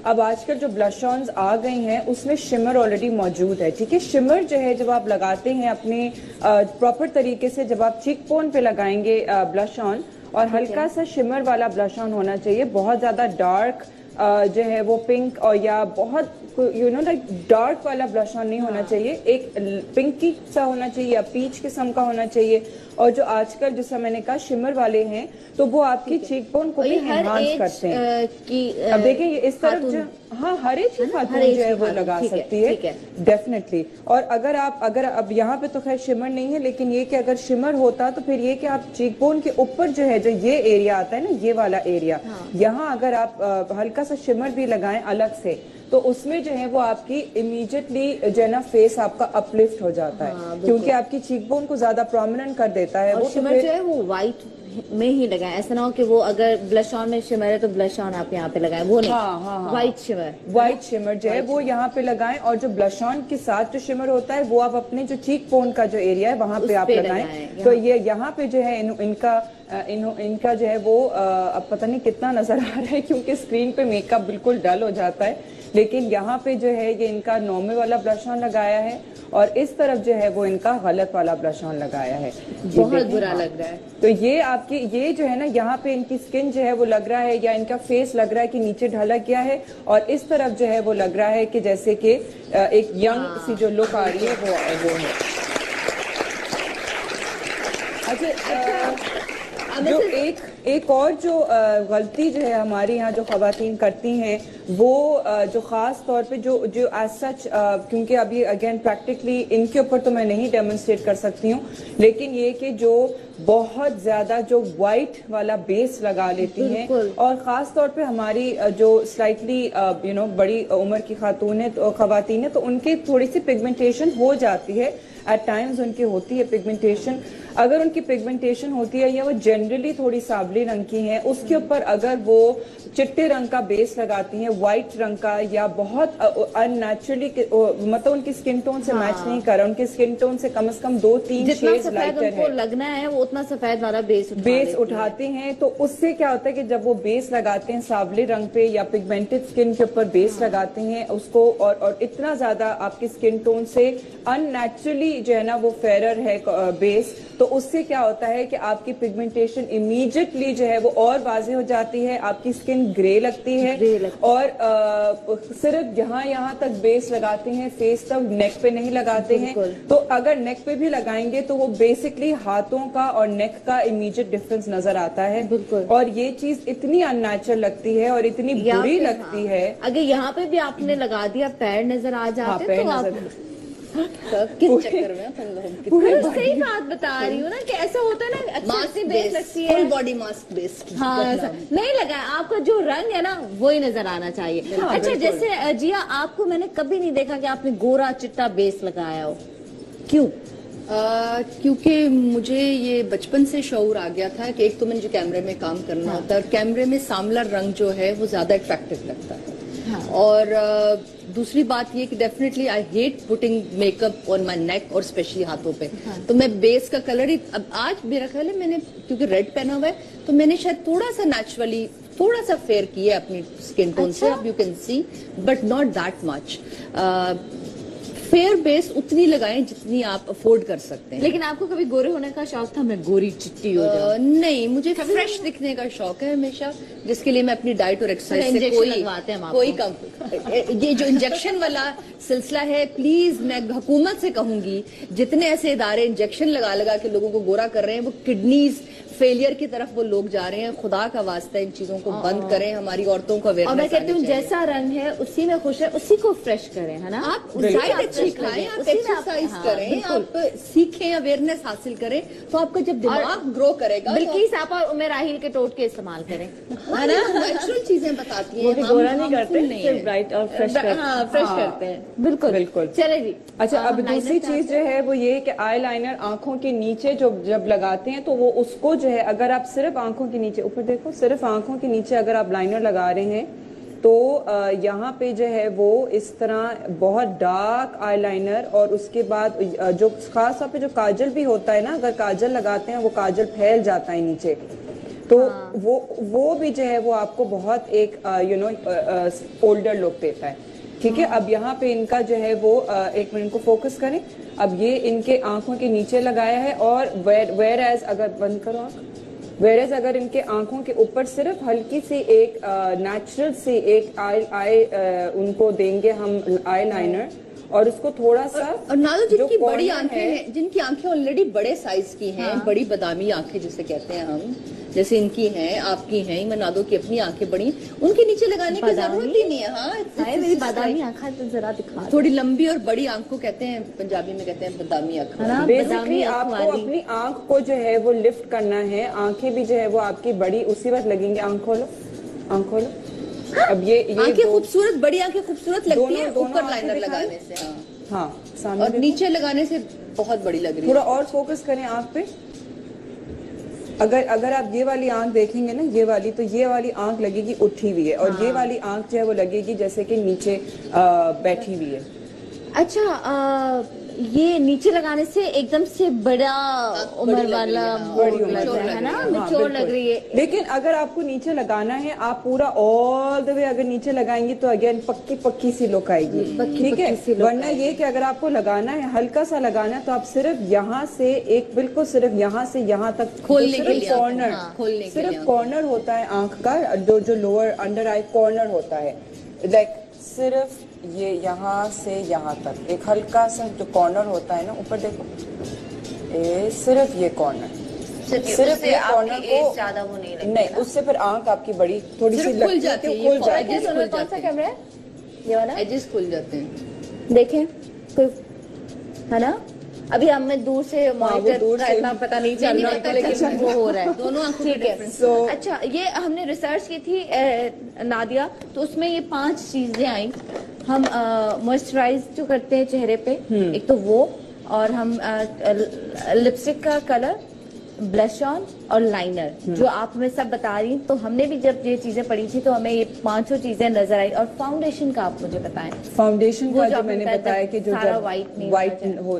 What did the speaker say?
अब आजकल जो ब्लश ऑन्स आ गई हैं उसमें शिमर ऑलरेडी मौजूद है, ठीक है। शिमर जो है जब आप लगाते हैं अपने प्रॉपर तरीके से, जब आप चीक बोन पे लगाएंगे ब्लश ऑन, और हल्का सा शिमर वाला ब्लश ऑन होना चाहिए, बहुत ज्यादा डार्क जो है वो पिंक और या बहुत लाइक डार्क वाला ब्लश ऑन नहीं होना चाहिए, एक पिंकी सा होना चाहिए या पीच किस्म का होना चाहिए। और जो आजकल जैसा मैंने कहा शिमर वाले हैं तो वो आपकी चीक बोन को भी एनहांस करते हैं। अब देखिए इस तरफ जो, हाँ, हर एक खातून जो है वो लगा सकती है डेफिनेटली। और अगर अब यहाँ पे तो खैर शिमर नहीं है, लेकिन ये कि अगर शिमर होता तो फिर ये कि आप चीक बोन के ऊपर जो है, जो ये एरिया आता है ना, ये वाला एरिया, यहाँ अगर आप हल्का सा शिमर भी लगाएं अलग से, तो उसमें जो है वो आपकी इमीडिएटली जो है ना फेस आपका अपलिफ्ट हो जाता है, क्योंकि आपकी चीक बोन को ज्यादा प्रोमिनेंट कर देता है। और वो शिमर जो है वो व्हाइट में ही लगाएं, ऐसा ना हो कि वो अगर ब्लश ऑन में शिमर है तो ब्लश ऑन आप यहाँ पे लगाएं, वो नहीं। हाँ, व्हाइट शिमर जो है वो यहाँ पे लगाएं, और जो ब्लश ऑन के साथ जो शिमर होता है वो आप अपने जो चीक बोन का जो एरिया है वहां पे आप लगाएं। तो ये यहाँ पे जो है इनका जो है वो अब पता नहीं कितना नजर आ रहा है क्योंकि स्क्रीन पे मेकअप बिल्कुल डल हो जाता है, लेकिन यहाँ पे जो है ये इनका नॉर्मल वाला ब्लश ऑन लगाया है, और इस तरफ जो है वो इनका गलत वाला ब्लश ऑन लगाया है। बहुत बुरा लग रहा है। तो ये आपकी ये जो है ना, यहाँ पे इनकी स्किन जो है वो लग रहा है, या इनका फेस लग रहा है कि नीचे ढलक गया है, और इस तरफ जो है वो लग रहा है कि जैसे कि एक यंग सी जो लुक आ रही है वो है। अच्छा, जो एक और जो गलती जो है हमारी यहाँ जो खवातीन करती हैं, वो जो खास तौर पे जो एज सच, क्योंकि अभी अगेन प्रैक्टिकली इनके ऊपर तो मैं नहीं डेमोन्स्ट्रेट कर सकती हूँ, लेकिन ये कि जो बहुत ज्यादा जो व्हाइट वाला बेस लगा लेती हैं, और खास तौर पे हमारी जो स्लाइटली बड़ी उम्र की खातून है तो खवातीन है, तो उनकी थोड़ी सी पिगमेंटेशन हो जाती है, एट टाइम्स उनकी होती है पिगमेंटेशन। अगर उनकी पिगमेंटेशन होती है या वो जनरली थोड़ी सावली रंग की है, उसके ऊपर अगर वो चिट्टे रंग का बेस लगाती हैं, व्हाइट रंग का, या बहुत अननेचुरली मतलब उनकी स्किन टोन से मैच नहीं कर रहा, उनकी स्किन टोन से कम 2-3 शेड्स लाइटर है, लगना है वो उतना सफेद वाला बेस उठाते हैं। तो उससे क्या होता है कि जब वो बेस लगाते हैं सावले रंग पे या पिगमेंटेड स्किन के ऊपर बेस लगाते हैं उसको, और इतना ज्यादा आपकी स्किन टोन से अननेचुरली जो है ना वो फेरर है बेस, तो उससे क्या होता है कि आपकी पिगमेंटेशन इमीडिएटली जो है वो और वाज़ेह हो जाती है, आपकी स्किन ग्रे लगती है, और सिर्फ यहाँ तक बेस लगाते हैं, फेस तक, नेक पे नहीं लगाते हैं। तो अगर नेक पे भी लगाएंगे तो वो बेसिकली हाथों का और नेक का इमीडिएट डिफरेंस नजर आता है, और ये चीज इतनी अननेचुरल लगती है और इतनी बुरी लगती है। अगर यहाँ पे भी आपने लगा दिया पैर नजर आ जाते तो आप किस चक्कर में पूरी सही बात बता रही हूँ ना कि ऐसा होता है ना, अच्छी बेस लगती है, फुल बॉडी मास्क बेस। हाँ, नहीं लगा, आपका जो रंग है ना वही नजर आना चाहिए। अच्छा, जैसे जिया, आपको मैंने कभी नहीं देखा कि आपने गोरा चिट्टा बेस लगाया हो, क्यों? क्योंकि मुझे ये बचपन से शऊर आ गया था कि एक तो मुझे कैमरे में काम करना होता है, और कैमरे में सांवला रंग जो है वो ज्यादा अट्रैक्टिव लगता है। और दूसरी बात ये कि definitely I hate putting makeup on my नेक, और स्पेशली हाथों पे। तो मैं बेस का कलर ही, अब आज मेरा ख्याल है मैंने क्योंकि रेड पहना हुआ है तो मैंने शायद थोड़ा सा नेचुरली थोड़ा सा फेयर किया अपनी स्किन टोन से, अब you can see, but not that much. Fair base उतनी लगाएं जितनी आप अफोर्ड कर सकते हैं। लेकिन आपको कभी गोरे होने का शौक था, मैं गोरी चिट्टी हो जाऊं? नहीं, मुझे फ्रेश दिखने का शौक है हमेशा, जिसके लिए मैं अपनी डाइट और एक्सरसाइज से कोई कम ये जो इंजेक्शन वाला सिलसिला है, प्लीज मैं हुकूमत से कहूंगी, जितने ऐसे इदारे इंजेक्शन लगा लगा के लोगों को गोरा कर रहे हैं, वो किडनीज फेलियर की तरफ वो लोग जा रहे हैं, खुदा का वास्ता इन चीजों को बंद करें, हमारी औरतों को अवेयरनेस। और मैं कहती हूँ जैसा रंग है उसी में खुश है, उसी को फ्रेश करें, है ना? आप डाइट अच्छी खाएं, आप एक्सरसाइज करें, आप सीखें, अवेयरनेस हासिल करें, तो आपका जब दिमाग ग्रो करेगा। बिल्किस आप और उमेर राहिल के टोटके इस्तेमाल करें, है ना? नेचुरल चीजें बताती हैं, गोरा नहीं करते, सिर्फ ब्राइट और फ्रेश करते हैं। बिल्कुल। चले जी। अच्छा, अब दूसरी चीज जो है वो ये है कि आई लाइनर आंखों के नीचे जब लगाते हैं तो वो उसको जो है, अगर आप सिर्फ आंखों के नीचे, ऊपर देखो, सिर्फ आंखों के नीचे अगर आप लाइनर लगा रहे हैं तो यहाँ पे जो है वो इस तरह बहुत डार्क आईलाइनर, और उसके बाद जो खास तौर पे जो काजल भी होता है ना, अगर काजल लगाते हैं वो काजल फैल जाता है नीचे, तो वो भी जो है वो आपको बहुत एक ओल्डर लुक देता है। ठीक है, अब यहाँ पे इनका जो है वो एक मिनट को फोकस करें। अब ये इनके आंखों के नीचे लगाया है, और वेयर एज अगर बंद करो आंख, वेयर एज अगर इनके आंखों के ऊपर सिर्फ हल्की सी एक नेचुरल सी एक आई उनको देंगे हम आई लाइनर, और उसको थोड़ा सा और नादो जिनकी जो बड़ी corner आंखें है, हैं, जिनकी आंखें ऑलरेडी बड़े साइज की हैं, बड़ी बादामी आंखें जिसे कहते हैं हम, जैसे इनकी हैं, आपकी हैं, इमन नादो की अपनी आंखें बड़ी, उनके नीचे लगाने की जरूरत ही नहीं है। हाँ, मेरी बादामी आंखें तो जरा दिखा दो। थोड़ी लंबी और बड़ी आंख को कहते हैं, पंजाबी में कहते हैं बादामी आंख। बेसिकली आपको अपनी आंख को जो है वो लिफ्ट करना है। आंखें भी जो है वो आपकी बड़ी उसी वक्त लगेंगी। आंख खोलो, आंख खोलो। अब ये आंखें खूबसूरत, बड़ी आंखें खूबसूरत लगती है दोनों ऊपर आंखें लाइनर दिखाएं। लगाने से। हाँ, हाँ, सामने और देखो। नीचे लगाने से बहुत बड़ी लग रही है। थोड़ा और फोकस करें आंख पे। अगर आप ये वाली आंख देखेंगे ना, ये वाली, तो ये वाली आंख लगेगी उठी हुई है, और ये वाली आंख जो है वो लगेगी जैसे कि नीचे बैठी हुई है। अच्छा, ये नीचे लगाने से एकदम से बड़ा उम्र वाला बड़ी लग उम्र रहा है ना, हाँ, मैच्योर लग बिल्कुल। रही है। लेकिन अगर आपको नीचे लगाना है, आप पूरा ऑल द वे अगर नीचे लगाएंगी तो अगेन पक्की सी लुक आएगी। ठीक है, सी look वरना ये कि अगर आपको लगाना है, हल्का सा लगाना है, तो आप सिर्फ यहाँ से एक बिल्कुल सिर्फ यहाँ से यहाँ तक खोलने जो के सिर्फ लिए कॉर्नर, खोलने के सिर्फ लिए कॉर्नर होता है आंख का, जो लोअर अंडर आई कॉर्नर होता है, लाइक सिर्फ ये यहाँ से यहाँ तक एक हल्का सा जो कॉर्नर होता है ना, ऊपर देखो, सिर्फ ये कॉर्नर, सिर्फ ये कॉर्नर को ज्यादा वो नहीं नहीं, उससे फिर आंख आपकी बड़ी थोड़ी सी सिर्फ खुल लगती जाती है, है, खुल जाती है। खुल कौन सा जाते हैं। कैमरा है ये वाला? एजेस खुल जाते हैं। देखें कोई है ना, अभी हमें दूर से मॉनिटर दूर का से- इतना पता नहीं चल रहा है, लेकिन वो हो रहा है। दोनों आंखों ठीक है। So- अच्छा, ये हमने रिसर्च की थी नादिया, तो उसमें ये 5 चीजें आई। हम मॉइस्चराइज जो करते हैं चेहरे पे, एक तो वो, और हम लिपस्टिक का कलर, ब्लश ऑन और लाइनर, जो आप हमें सब बता रही हैं। तो हमने भी जब ये चीजें पढ़ी थी तो हमें ये 5 चीजें नजर आई। और फाउंडेशन का आप मुझे बताएं। फाउंडेशन वो का जो जो आपने मैंने बताया बताया कि जो सारा जब white नहीं व्हाइट होना हो